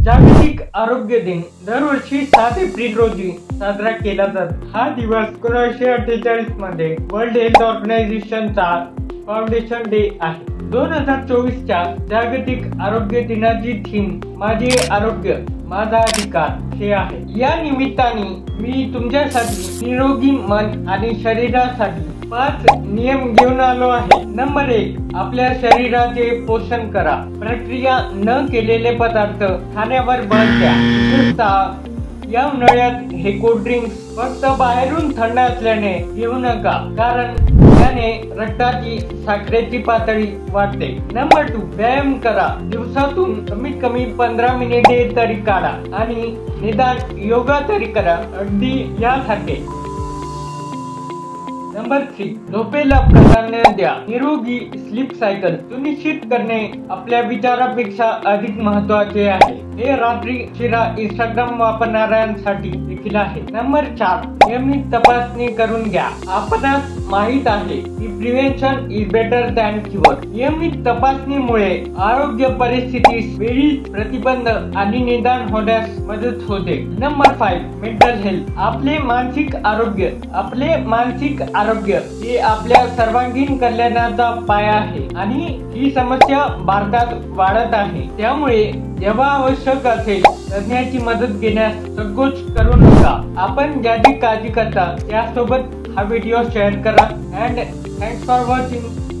जागतिक आरोग्य दिन दरवर्षी 7 एप्रिल रोजी साजरा केला जातो। हा दिवस 1948 मध्ये वर्ल्ड हेल्थ ऑर्गनायझेशनचा फाउंडेशन डे आहे। 2024च्या जागतिक आरोग्य दिनाची थीम माझे आरोग्य माझा अधिकार हे आहे। या निमित्ताने मी तुमच्यासाठी निरोगी मन आणि शरीरासाठी 5 नियम घेऊन आलो आहे। नंबर 1, आपल्या शरीराचे पोषण करा। प्रक्रिया न केलेले पदार्थ खाण्यावर बंद द्या। विशेषतः या उन्हाळ्यात हे कोल्ड ड्रिंक्स फक्त बाहेरून थंड असल्याने घेऊ नका, कारण त्याने रक्ताची साखरेची पातळी वाढते। नंबर 2, व्यायाम करा। दिवसातून कमीत कमी 15 मिनिटे तरी काढा आणि निदान योगा तरी करा, अगदी यासारखे। नंबर 3, झोपेला प्राधान्य द्या। निरोगी स्लीप सायकल सुनिश्चित करणे आपल्या विचारापेक्षा अधिक महत्त्वाचे आहे। हे रात्री उशिरा इंस्टाग्राम वापरणाऱ्यांसाठी देखील आहे। नंबर 4, नियमित तपासणी करून घ्या। आपणास माहित आहे की prevention is better than cure. नियमित तपासणीमुळे आरोग्य परिस्थितीस वेळीच प्रतिबंध आणि निदान होण्यास मदत होते। Number 5, mental health. आपले मानसिक आरोग्य हे आपल्या सर्वांगीण कल्याणाचा पाया आहे आणि ही समस्या भारतात वाढत आहे। त्यामुळे जेव्हा आवश्यक असेल तज्ञाची मदत घेण्यास संकोच करू नका। आपण ज्याची काळजी करता त्यासोबत हा व्हिडिओ शेअर करा। And thanks for watching.